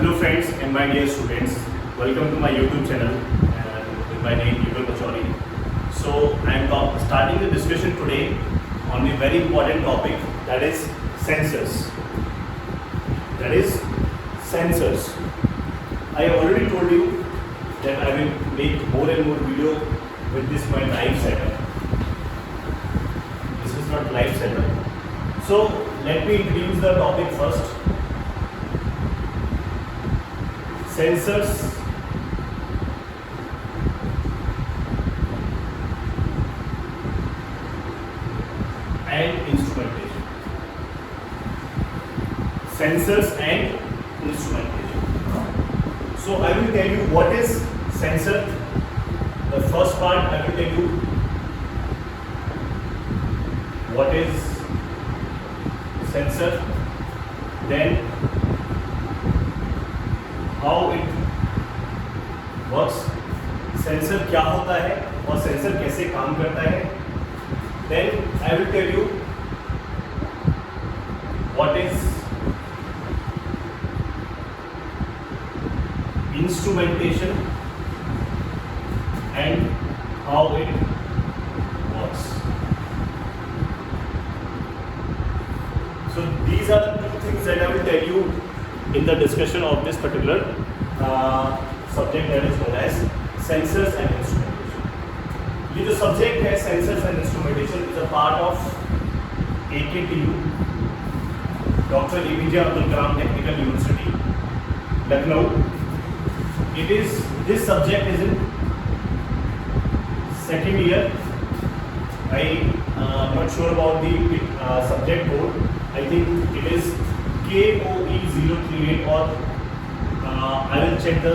Hello friends and my dear students, welcome to my YouTube channel with my name Yugal Pachauri. So I am starting the discussion today on a very important topic, that is sensors. I have already told you that I will make more and more video with this my live setup. This is not live setup. So let me introduce the topic first. Sensors and instrumentation. Sensors and instrumentation. So I will tell you what is sensor. The first part I will tell you what is sensor, then how it works, sensor क्या होता है और sensor कैसे काम करता है. Then I will tell you what is instrumentation and how it works. So these are the two things that I will tell you in the discussion of this particular subject that is known as sensors and instrumentation. ये जो subject है sensors and instrumentation is a part of AKTU, Dr. APJ Abdul Kalam Technical University, Lucknow. This subject is in second year. I am not sure about the subject code. I think it is KOE038 or I will check the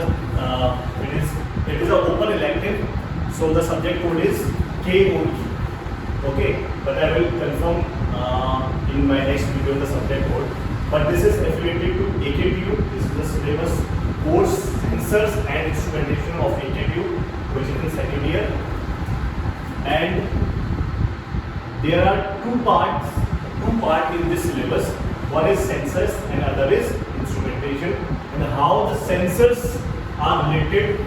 it is an open elective, so the subject code is KOE. Okay, but I will confirm in my next video the subject code. But this is affiliated to AKTU. This is the syllabus course sensors and instrumentation of AKTU, which is in second year, and there are two parts in this syllabus. One is sensors and other is instrumentation, and how the sensors are related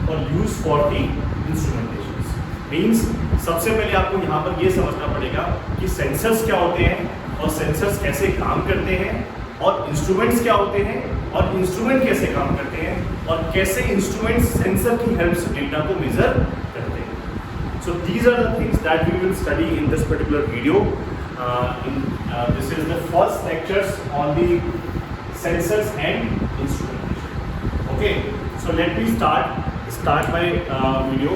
or used for the instrumentations. Means सबसे पहले आपको यहाँ पर ये समझना पड़ेगा कि sensors क्या होते हैं और सेंसर्स कैसे काम करते हैं और इंस्ट्रूमेंट्स क्या होते हैं और इंस्ट्रूमेंट कैसे काम करते हैं और कैसे इंस्ट्रूमेंट्स सेंसर की हेल्प से डेटा को मेजर करते हैं. So these are the things that we will study in this particular video. This is the first lectures on the sensors and instrumentation. Okay, so let me start my video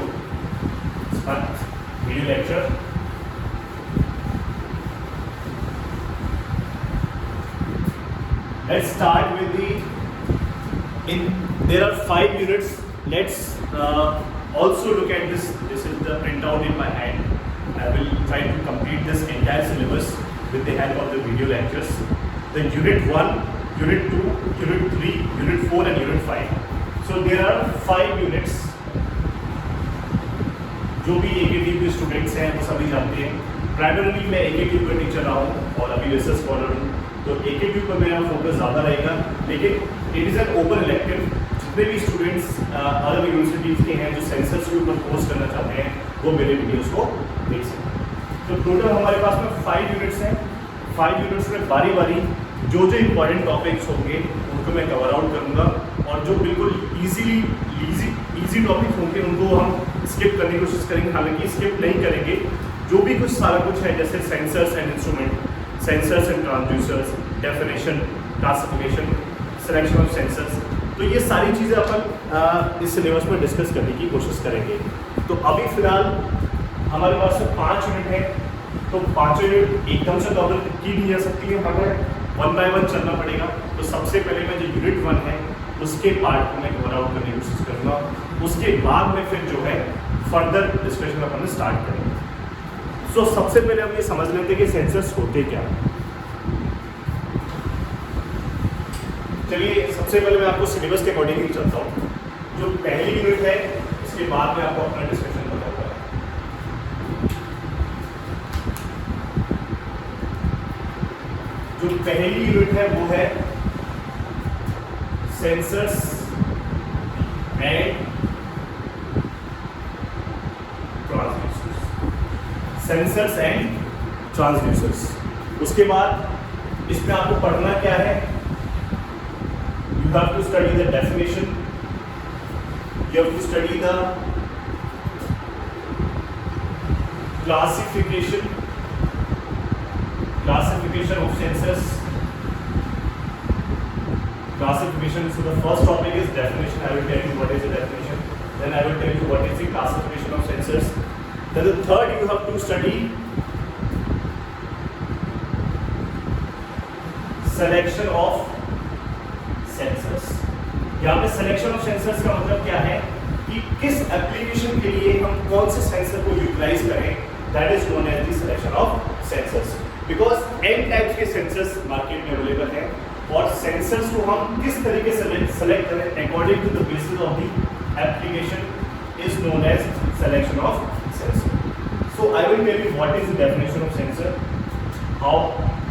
lecture. Let's start with there are 5 units. Let's also look at this. This is the printout in my hand. I will try to complete this entire syllabus with the help of the video lectures. The unit 1, unit 2, unit 3, unit 4 and unit 5. So there are 5 units. जो भी AKTU के students हैं वो सभी जानते हैं. Primarily मैं AKTU का टीचर रहा हूँ और अभी रिसर्च स्कॉलर हूँ, तो AKTU पर मेरा फोकस ज़्यादा रहेगा. लेकिन it is an open elective. जितने भी स्टूडेंट्स अदर यूनिवर्सिटीज़ के हैं जो सेंसर्स के ऊपर कोर्स करना चाहते हैं वो मेरे वीडियोज़ को देख सकते हैं. तो टोटल हमारे पास में 5 यूनिट्स हैं. 5 यूनिट्स में बारी बारी जो इम्पॉर्टेंट टॉपिक्स होंगे उनको मैं कवर आउट करूँगा और जो बिल्कुल ईजी टॉपिक्स होंगे उनको हम स्किप करने की कोशिश करेंगे. हालांकि स्किप नहीं करेंगे. जो भी कुछ सारा कुछ है जैसे sensors and instrument, sensors and transducers, definition, classification, selection of sensors, तो ये सारी चीज़ें अपन इस सिलेबस में डिस्कस करने की कोशिश करेंगे. तो अभी फ़िलहाल हमारे पास 5 यूनिट है, तो 5 यूनिट एकदम से कवर की नहीं जा सकती है, हमें 1 बाय 1 चलना पड़ेगा. तो सबसे पहले मैं जो यूनिट 1 है उसके पार्ट को मैं कवर आउट करने की कोशिश करूँगा. उसके बाद में फिर जो है फर्दर डिस्कशन अपन स्टार्ट करेंगे. सो सबसे पहले हम ये समझ लेते हैं कि सेंसर्स होते क्या. चलिए सबसे पहले मैं आपको सिलेबस के अकॉर्डिंग ही चलता हूँ. जो पहली यूनिट है उसके बाद में आपको अपना डिस्कशन बताऊँगा. जो पहली यूनिट है वो है sensors and transducers, sensors and transducers. उसके बाद इसमें आपको पढ़ना क्या है, you have to study the definition, you have to study the classification of sensors. Classification, so the first topic is definition. I will tell you what is the definition, then I will tell you what is the classification of sensors. Then the third, you have to study selection of sensors. यहाँ पे selection of sensors का मतलब क्या है कि किस application के लिए हम कौन से सेंसर को यूटिलाइज करें, that is known as the selection of sensors. Because n types के सेंसर्स मार्केट में अवेलेबल हैं और सेंसर्स को हम किस तरीके से सेलेक्ट करें according to the basis of the application is known as selection of sensor. So I will tell you what is the definition of sensor, how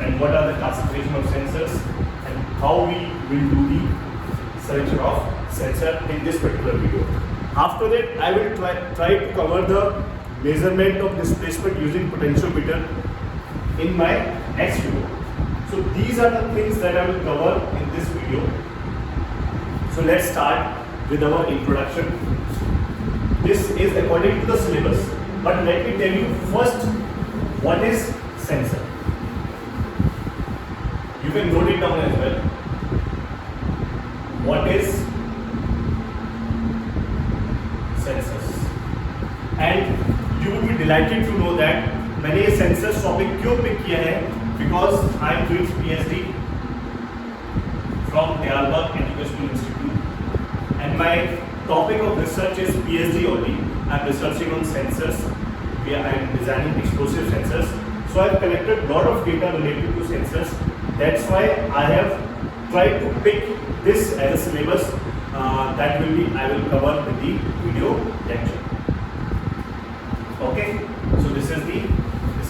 and what are the classification of sensors and how we will do the selection of sensor in this particular video. After that, I will try to cover the measurement of displacement using potentiometer in my next video. So these are the things that I will cover in this video. So let's start with our introduction. This is according to the syllabus, but let me tell you first what is sensor. You can note it down as well. What is sensors? And you will be delighted to know that मैंने ये sensors topic क्यों pick किया है, because I am doing PhD from Diyarbakir Educational Institute and my topic of research is PhD only. I am researching on sensors. I am designing explosive sensors. So I have collected lot of data related to sensors. That's why I have tried to pick this as a syllabus that will be I will cover with the video lecture. Okay, so this is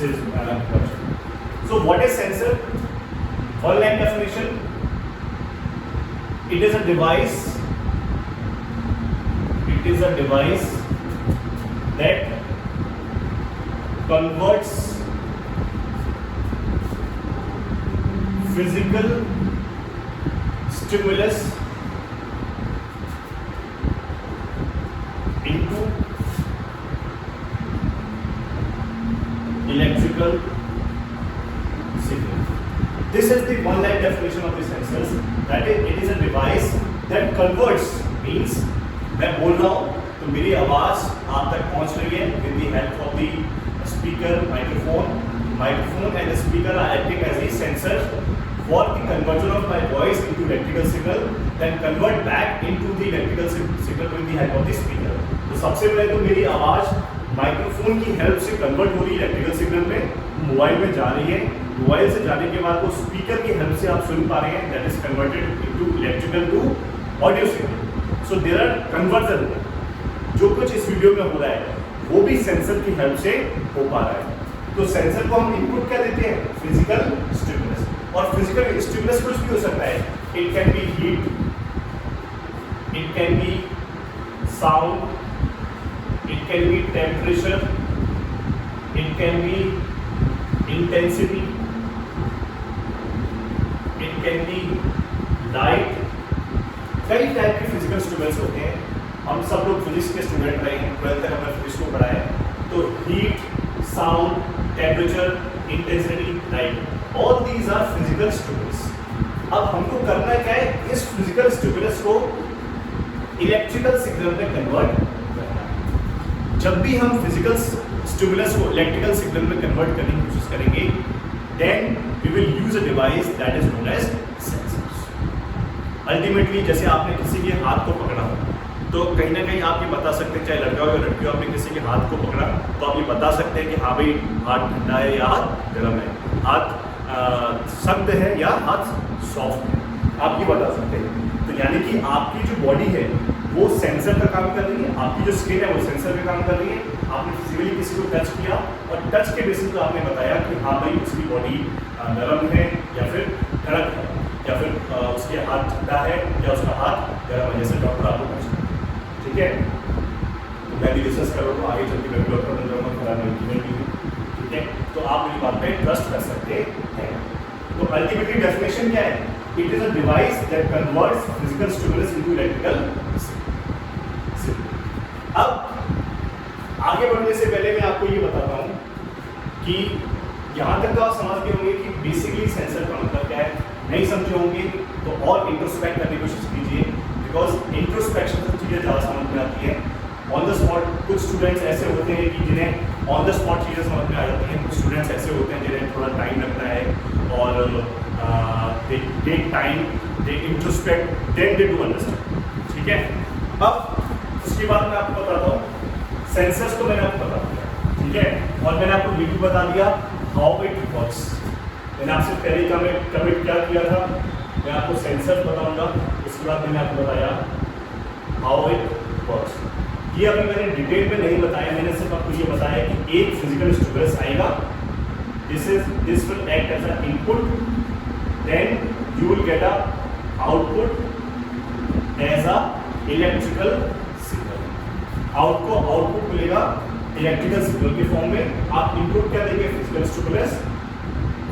introduction. So what is sensor? One line definition. It is a device. It is a device that converts physical stimulus into electrical signal. This is the one line definition of the sensors. That is, it is a device that converts, means मैं बोल रहा हूँ तो मेरी आवाज़ आप तक पहुँच रही है with the help of the speaker, microphone and the speaker are acting as a sensor for the conversion of my voice into electrical signal, then convert back into the electrical signal with the help of the speaker. तो सबसे पहले तो मेरी आवाज़ microphone की help से convert हो रही है इलेक्ट्रिकल सिग्नल में, मोबाइल में जा रही है, मोबाइल से जाने के बाद वो स्पीकर की हेल्प से आप सुन पा रहे हैं, that is converted into electrical to audio signal. So there are conversion, जो कुछ इस वीडियो में हो रहा है वो भी सेंसर की हेल्प से हो पा रहा है। तो सेंसर को हम इनपुट क्या देते हैं, फिजिकल स्टिमुलस, और फिजिकल स्टिमुलस कुछ भी हो सकता है, it can be heat, it can be sound, it can be temperature, it can be intensity, it can be light. कई टाइप के फिजिकल स्टिमुलस होते हैं, हम सब लोग फिजिक्स के स्टूडेंट रहे हैं, 12th तक हमने फिजिक्स को पढ़ा है। तो heat, sound, temperature, intensity, light, all these are physical stimulus. अब हमको करना क्या है, इस फिजिकल स्टिमुलस को इलेक्ट्रिकल सिग्नल में कन्वर्ट करना है। जब भी हम फिजिकल स्टिमुलस को इलेक्ट्रिकल सिग्नल में कन्वर्ट करने की कोशिश करेंगे, then we will use a device that is known as sensors. Ultimately जैसे आपने किसी के हाथ को पकड़ा हो, तो कहीं ना कहीं आप ये बता सकते हैं, चाहे लड़का हो या लड़की हो, आपने किसी के हाथ को पकड़ा तो आप ये बता सकते हैं कि हाँ भाई हाथ ठंडा है या हाथ गर्म है, हाथ सख्त है या हाथ सॉफ्ट है, आप ये बता सकते हैं। तो यानी कि आपकी जो बॉडी है वो सेंसर का काम कर रही है, आपकी जो स्किन है वो सेंसर का काम कर रही है। आपने फिजिकली किसी को टच किया और टच के बेसिस पर आपने बताया कि हाँ भाई उसकी बॉडी गर्म है या फिर ठंडक है, या फिर उसके हाथ ठंडा है या उसका हाथ गर्म है, जैसे डॉक्टर आपको पूछता है, ठीक है। तो मैं भी डिस्कस कर रहा हूँ, आगे चल के मैं भी डॉक्टर बन जाऊँगा, थोड़ा मैं भी हूँ, ठीक है। तो आप मेरी बात पे ट्रस्ट कर सकते हैं। तो अल्टीमेटली डेफिनेशन क्या है? It is a device that converts physical stimulus into electrical signal. अब आगे बढ़ने से पहले मैं आपको ये बताता हूँ कि यहाँ तक तो आप समझ गए होंगे कि बेसिकली सेंसर का मतलब क्या है। नहीं समझे होंगे तो और इंट्रोस्पेक्ट करने की कोशिश कीजिए, बिकॉज इंट्रोस्पेक्शन से चीज़ें ज़्यादा समझ में आती है। ऑन द स्पॉट कुछ स्टूडेंट्स ऐसे होते हैं कि जिन्हें ऑन द स्पॉट चीज़ें समझ में आ जाती हैं, कुछ स्टूडेंट्स ऐसे होते हैं जिन्हें थोड़ा टाइम लगता है और they take time, they introspect, then they do understand, ठीक है। अब उसके बाद मैं आपको बताता हूँ सेंसर्स को मैंने आपको बता दिया, ठीक है, और मैंने आपको ये भी बता दिया हाउ इट वर्क्स। मैंने आपसे पहले कमिट क्या किया था, मैं आपको सेंसर बताऊंगा, उसके बाद मैंने आपको बताया हाउ इट वर्क्स। ये अभी मैंने डिटेल में नहीं बताया, मैंने सिर्फ आपको ये बताया कि एक फिजिकल स्टिमुलस आएगा, this will act as a input, then you will get a output as a electrical signal. Output मिलेगा इलेक्ट्रिकल सिग्नल के फॉर्म में। आप इनपुट क्या देंगे?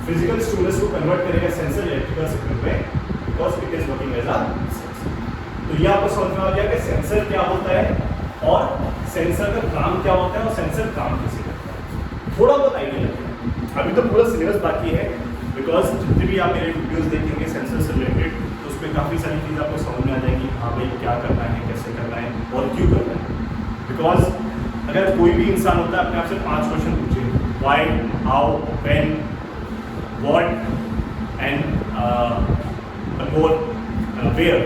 फिजिकल स्टिमुलस को कन्वर्ट करेगा सेंसर इलेक्ट्रिकल सिग्नल में, because it is working as a sensor. तो ये आपको समझ में आ गया कि सेंसर क्या होता है और सेंसर का काम क्या होता है और सेंसर काम कैसे करता है। थोड़ा बहुत आइडिया लगता है, अभी तो पूरा सिलेबस बाकी है, बिकॉज जितने भी आप मेरे वीडियोस देखेंगे सेंसर से रिलेटेड, तो उसमें काफ़ी सारी चीज़ें आपको समझ में आ जाएंगी। हाँ भाई क्या करना है, कैसे करना है और क्यों करना है। बिकॉज अगर कोई भी इंसान होता है, अपने आप से 5 क्वेश्चन पूछे, why, how, when, what and where.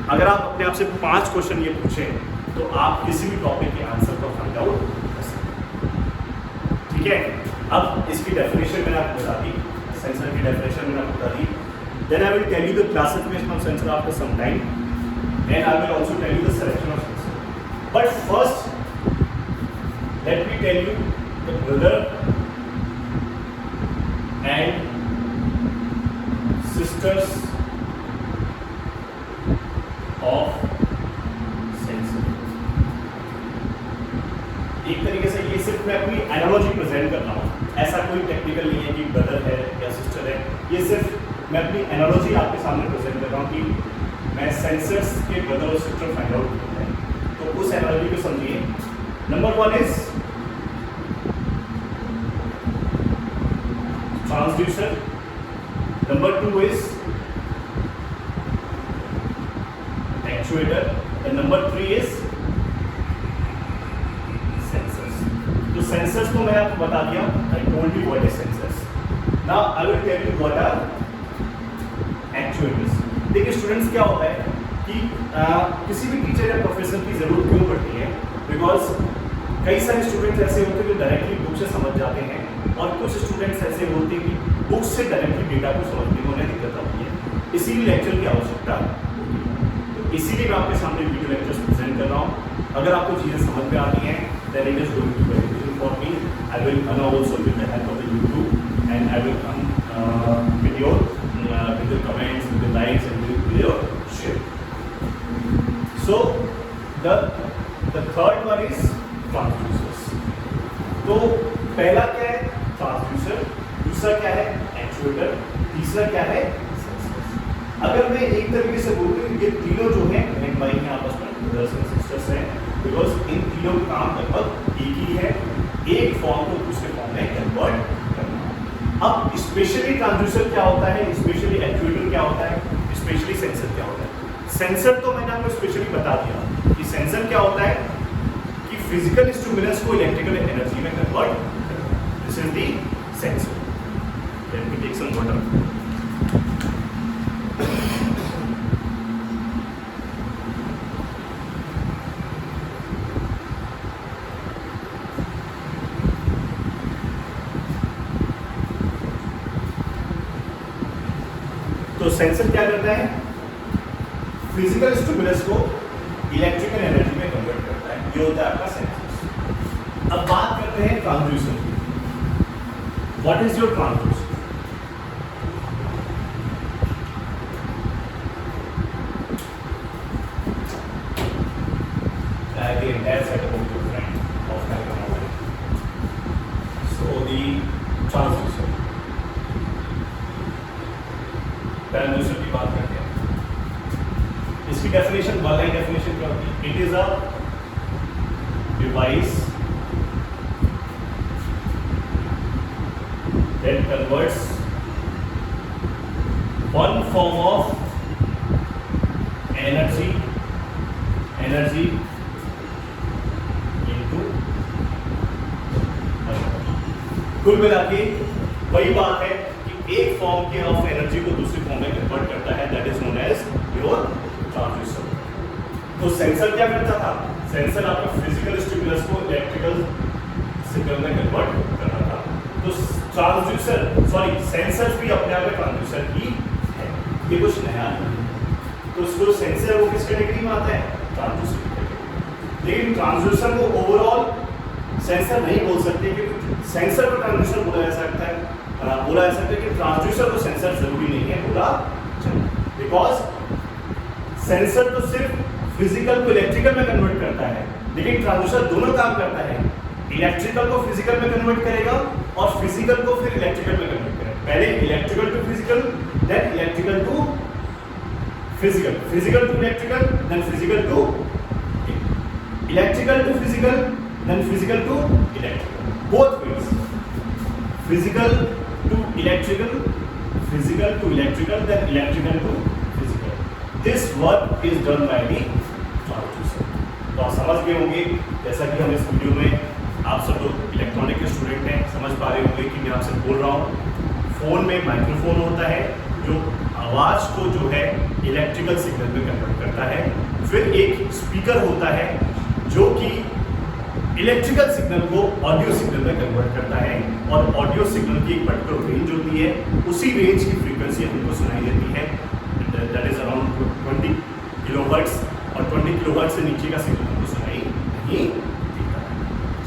अगर आप अपने आप से 5 क्वेश्चन ये पूछें तो आप किसी भी टॉपिक के आंसर को फाइंड आउट कर सकते हैं, ठीक है। अब इसकी डेफिनेशन मैंने आपको बता दी, सेंसर की डेफिनेशन मैंने आपको बता दी। Then I will tell you the classification of sensor after some time, and I will also tell you the selection of sensor. But first let me tell you the brother and sisters of sensor। एक तरीके से ये सिर्फ मैं अपनी analogy present कर रहा हूँ, ऐसा कोई टेक्निकल नहीं है कि ब्रदर है या सिस्टर है, ये सिर्फ मैं अपनी एनालॉजी आपके सामने प्रेजेंट कर रहा हूँ कि मैं सेंसर्स के ब्रदर और सिस्टर फाइंड आउट करता है। तो उस एनालॉजी को समझिए। Number 1 is transducer, number 2 is actuator, and number 3 is sensors। तो sensors को मैं आपको बता दिया, I told you what is sensors। Now I will tell you what are actuators। देखिए स्टूडेंट्स, क्या होता है कि किसी भी टीचर या प्रोफेसर की जरूरत क्यों पड़ती है? बिकॉज कई सारे स्टूडेंट्स ऐसे होते हैं जो डायरेक्टली बुक से समझ जाते हैं, और कुछ स्टूडेंट्स ऐसे होते हैं कि बुक से डायरेक्टली डेटा को समझने में उन्हें दिक्कत आती है, इसीलिए लेक्चर की आवश्यकता होती है। तो इसीलिए मैं आपके सामने वीडियो लेक्चर्स प्रेजेंट कर रहा हूँ। अगर आपको चीज़ें समझ में आती हैं, then it is going to be beneficial for me. I will also with the help of the YouTube, and I will come with your comments, with likes and with your share. So the third one is transducers. तो पहला क्या है? Transducer. दूसरा क्या है? Actuator. तीसरा क्या है? सेंसर्स। अगर मैं एक तरीके से बोलूँ ये तीनों जो हैं बहन भाई हैं, आपस में ब्रदर्स एंड सिस्टर्स हैं, बिकॉज इन तीनों का काम लगभग एक ही है, एक फॉर्म को दूसरे फॉर्म में कन्वर्ट करना। अब स्पेशली ट्रांसड्यूसर क्या होता है, स्पेशली एक्चुएटर क्या होता है, स्पेशली सेंसर क्या होता है? सेंसर तो मैंने आपको स्पेशली बता दिया कि सेंसर क्या होता है कि फिजिकल स्टिमुलस को इलेक्ट्रिकल एनर्जी में कन्वर्ट करना। This is the sensor. Let me take some water. तो सेंसर क्या करता है? फिजिकल स्टिमुलस को इलेक्ट्रिकल एनर्जी में कन्वर्ट करता है। ये होता है आपका सेंसर। अब बात करते हैं ट्रांसड्यूसर की। What is your transducer? the entire setup of the Gauss model. So the transducer, transducer की बात करते हैं। इसकी डेफिनेशन, वन लाइन डेफिनेशन क्या होती है? It is a device that converts one form of energy into कुल मिला के वही बात है कि एक फॉर्म के ऑफ एनर्जी को दूसरी फॉर्म में कन्वर्ट करता है, that is known as your transducer. तो सेंसर क्या करता था? सेंसर आपका फिजिकल स्टिमुलस को इलेक्ट्रिकल सिग्नल में कन्वर्ट करता था। तो ट्रांसड्यूसर, सॉरी, सेंसर भी अपने आप में ट्रांसड्यूसर ही है, ये कुछ नया नहीं। तो उसको सेंसर है वो किस कैटेगरी में आता है? ट्रांसड्यूसर की कैटेगरी। लेकिन ट्रांसड्यूसर को ओवरऑल सेंसर नहीं बोल सकते, क्योंकि सेंसर को ट्रांसड्यूसर बोला जा सकता है, कि ट्रांसड्यूसर को सेंसर जरूरी नहीं है बोला, बिकॉज सेंसर तो सिर्फ फिजिकल को इलेक्ट्रिकल में कन्वर्ट करता है, लेकिन ट्रांसड्यूसर दोनों काम करता है, इलेक्ट्रिकल को फिजिकल में कन्वर्ट करेगा और फिजिकल को फिर इलेक्ट्रिकल में कन्वर्ट करेगा। पहले electrical to physical, then electrical to physical, physical to electrical, then physical to electrical to physical, then physical to electrical, both ways, physical to electrical, physical to electrical, then electrical to physical. This work is done by the transducer. तो आप समझ गए होंगे, जैसा कि हम इस video में, आप सब लोग इलेक्ट्रॉनिक के स्टूडेंट हैं, समझ पा रहे होंगे कि मैं आपसे बोल रहा हूँ। फोन में माइक्रोफोन होता है जो आवाज़ को जो है इलेक्ट्रिकल सिग्नल में कन्वर्ट करता है। फिर एक स्पीकर होता है जो कि इलेक्ट्रिकल सिग्नल को ऑडियो सिग्नल में कन्वर्ट करता है, और ऑडियो सिग्नल की एक पर्टिकुलर रेंज होती है, उसी रेंज की फ्रीक्वेंसी हमको सुनाई देती है, दैट इज अराउंड 20 किलोहर्ट्ज, और 20 किलोहर्ट्ज से नीचे का सिग्नल हमको सुनाई नहीं देता है।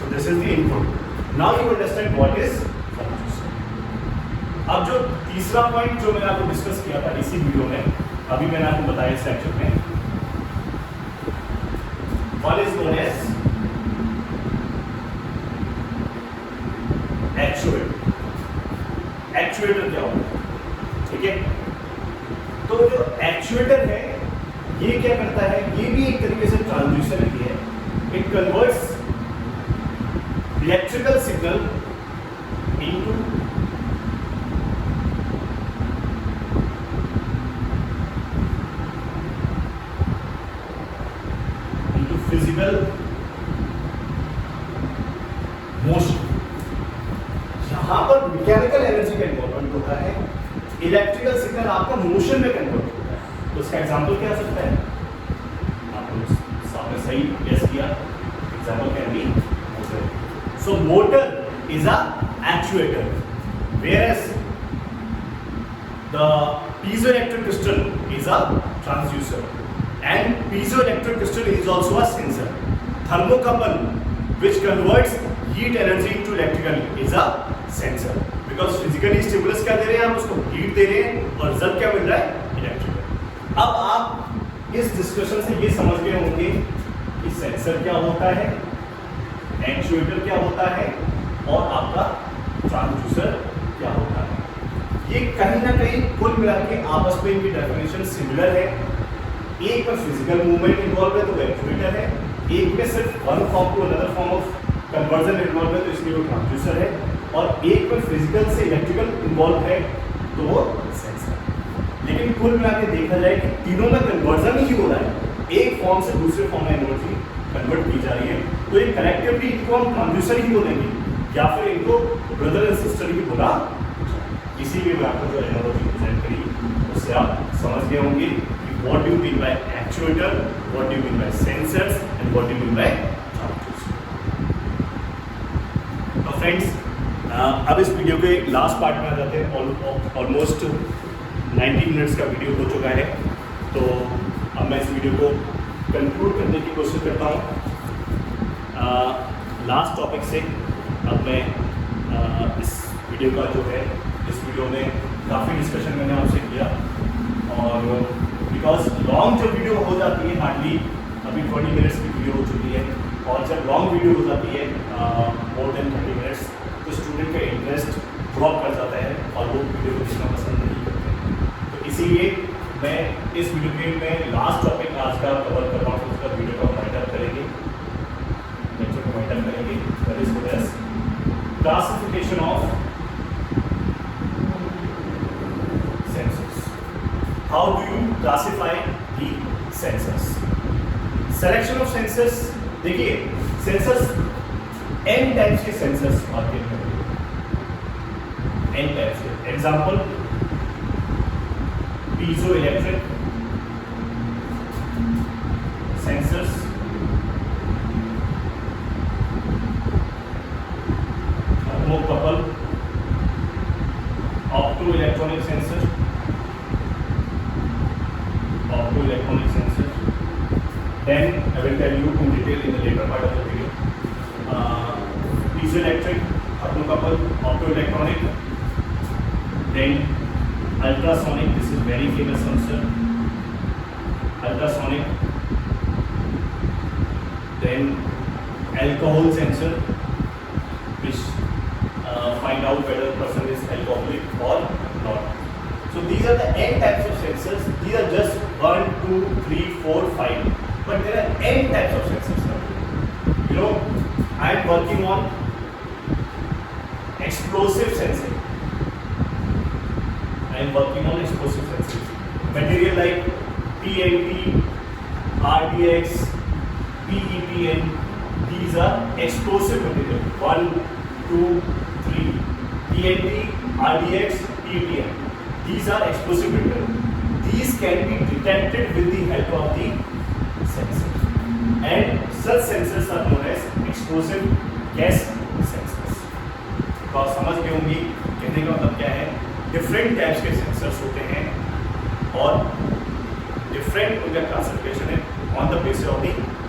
So this is the input. Now you understand what is transducer. अब जो तीसरा पॉइंट जो मैंने आपको डिस्कस किया था इसी वीडियो में, अभी मैंने आपको बताया इस सेक्शन में, one is known as actuator. Actuator क्या होता है? ठीक है, तो जो एक्चुएटर है ये क्या करता है? ये भी एक तरीके से ट्रांसड्यूसर ही है। It converts electrical signal into physical motion. यहां पर मैकेनिकल एनर्जी का इन्वॉल्वमेंट होता है, इलेक्ट्रिकल सिग्नल आपका मोशन में कन्वर्ट होता है। तो इसका एग्जांपल क्या हो सकता है? आपने सामने सही गेस किया, example can be motor. So motor is a actuator, whereas the piezoelectric crystal is a transducer, and piezoelectric crystal is also a sensor. Thermocouple, which converts heat energy into electrical, is a sensor, because physically stimulus क्या दे रहे हैं, हम उसको heat दे रहे हैं, और result क्या मिल रहा है? इलेक्ट्रिकल। अब आप इस डिस्कशन से ये समझ गए होंगे कि सेंसर क्या होता है, एक्चुएटर क्या होता है, और आपका ट्रांसड्यूसर क्या होता है। ये कहीं ना कहीं कुल मिला के आपस में इनकी डेफिनेशन सिमिलर है। एक में फिजिकल मूवमेंट इन्वॉल्व है तो वो एक्चुएटर है, एक में सिर्फ one form to another form of conversion involve है तो इसलिए वो ट्रांसड्यूसर है, और एक में फिजिकल से इलेक्ट्रिकल इन्वॉल्व है तो वो सेंसर है। लेकिन कुल मिला के देखा जाए कि तीनों में कन्वर्जन ही हो रहा है, एक फॉर्म से दूसरे फॉर्म में एनर्जी कन्वर्ट की जा रही है, तो ये कलेक्टिवली इनको हम ट्रांसड्यूसर ही बोलेंगे, या फिर इनको ब्रदर एंड सिस्टर ही बोला। इसीलिए मैं आपको जो एनालॉजी प्रेजेंट करी उससे आप समझ गए होंगे कि what do you mean by actuator, what do you mean by sensors, and what do you mean by transducer. तो फ्रेंड्स, अब इस वीडियो के लास्ट पार्ट में आ जाते हैं। ऑलमोस्ट 90 मिनट्स का वीडियो हो चुका है, तो अब मैं इस वीडियो को कंक्लूड करने की कोशिश करता हूँ। लास्ट टॉपिक से अब मैं इस वीडियो का जो है, इस वीडियो में काफ़ी डिस्कशन मैंने आपसे किया, और बिकॉज लॉन्ग जो वीडियो हो जाती है, हार्डली अभी 20 मिनट्स की वीडियो हो चुकी है, इसीलिए मैं इस वीडियो के में लास्ट टॉपिक आज का कवर कर रहा हूँ, उसका वीडियो का वाइंड अप करेंगे, लेक्चर को वाइंड अप करेंगे। That is known as classification of sensors. How do you classify the sensors? Selection of sensors. देखिए सेंसर्स n टाइप्स के सेंसर्स मार्केट में, n टाइप्स के। Example piezo electric sensors, thermocouple, opto electronic sensor, then I will tell you in detail in the later part of the video. Piezoelectric, thermocouple, optoelectronic, then ultrasonic. This is very famous sensor. Ultrasonic, then alcohol sensor, which find out whether a person is alcoholic or not. So these are the n types of sensors. These are just 1, 2, 3, 4, 5. But there are n types of sensors now. You know, I am working on explosive sensing. Material like TNT, RDX, PEPN. These are explosive material. 1, 2, 3. TNT, RDX, PEPN. These are explosive material. These can be detected with the help of the sensor, and such sensors are known as explosive gas sensors. तो आप समझ गए होंगे कहने का मतलब क्या है। डिफरेंट टाइप्स के सेंसर्स होते हैं और डिफरेंट उनका क्लासिफिकेशन है on the basis of the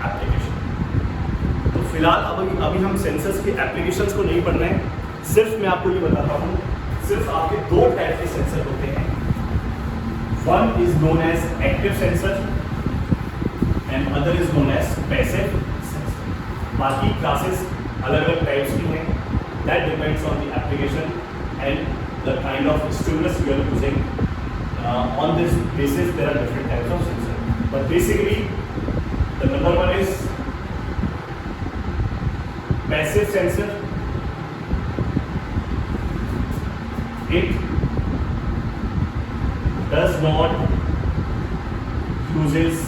application. तो फिलहाल अभी हम सेंसर्स के एप्लीकेशंस को नहीं पढ़ रहे हैं, सिर्फ मैं आपको ये बताता हूँ, सिर्फ आपके दो टाइप के सेंसर होते हैं। One is known as active sensor and other is known as passive sensor. बाकी क्लासेस अलग अलग टाइप्स की हैं, that depends on the application and the kind of stimulus you are using. On this basis there are different types of sensor, but basically the number one is passive sensor. It does not uses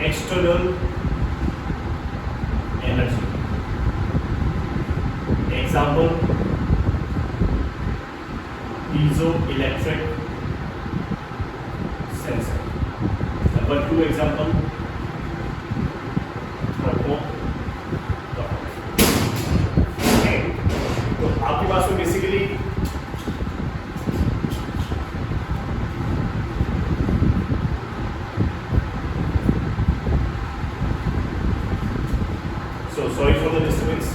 external energy. Example, piezoelectric sensor. Number 2 example, thermocouple. Okay, तो आपके पास में basically sorry for the disturbance.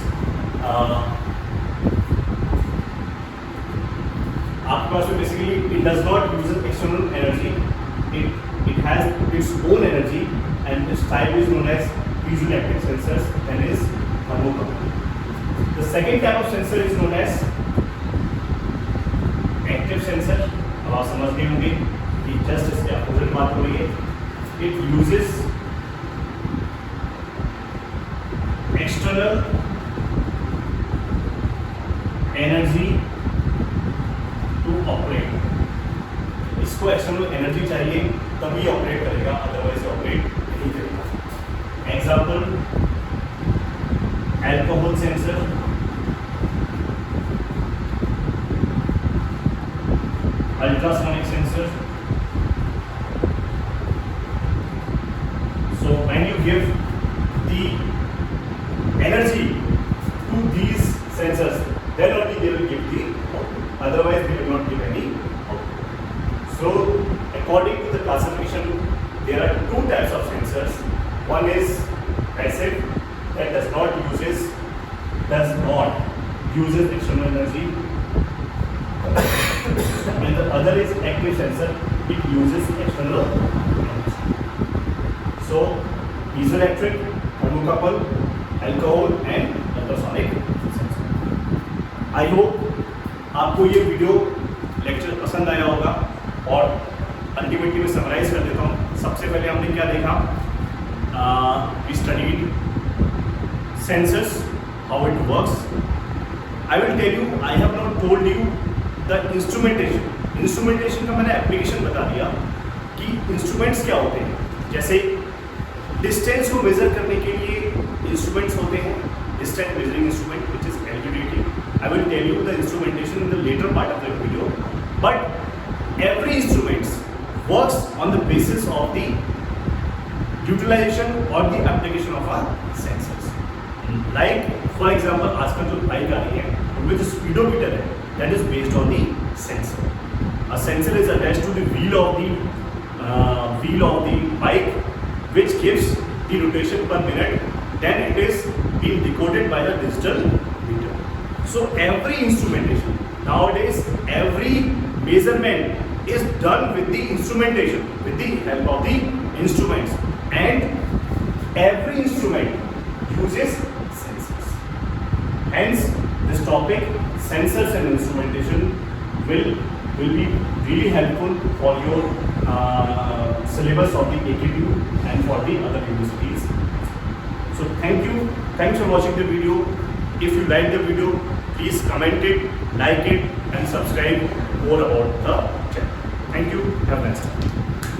आपके पास में basically it does not use external energy. It has its own energy, and its type is known as piezoelectric sensors and is thermocouple. The second type of sensor is known as active sensor. अब आप समझ गए होंगे कि just इसके opposite बात हो रही है। It uses external energy to operate. इसको एक्सटर्नल एनर्जी चाहिए तभी ऑपरेट करेगा, अदरवाइज ऑपरेट नहीं करेगा। Example, alcohol sensor, ultrasonic sensor. So when you give the energy to these sensors, then only they will give the output. Otherwise, they will not give any output. So, according to the classification, there are two types of sensors. One is passive, that does not uses external energy, and the other is active sensor. It uses external energy. So, piezoelectric, thermocouple, alcohol and ultrasonic sensor. I hope आपको ये video lecture पसंद आया होगा। और ultimately मैं summarise कर देता हूँ। सबसे पहले हमने क्या देखा, we studied sensors, how it works. I will tell you, I have not told you the instrumentation. Instrumentation का मैंने एप्लीकेशन बता दिया कि इंस्ट्रूमेंट्स क्या होते हैं। जैसे डिस्टेंस को मेजर करने के लिए इंस्ट्रूमेंट्स होते हैं, distance measuring instrument which is LVDT. I will tell you the instrumentation in the later part of the video, but every instrument works on the basis of the utilization or the application of our sensors. Like for example, आजकल जो bike आ रही है उनमें जो speedometer है that is based on the sensor. A sensor is attached to the wheel of the bike, which gives the rotation per minute. Then it is being decoded by the digital meter. So every instrumentation nowadays, every measurement is done with the instrumentation, with the help of the instruments, and every instrument uses sensors. Hence, this topic, sensors and instrumentation, will be really helpful for your syllabus of the AQU and for the other universities. So thank you. Thanks for watching the video. If you like the video, please comment it, like it, and subscribe more about the channel. Thank you. Have a nice time.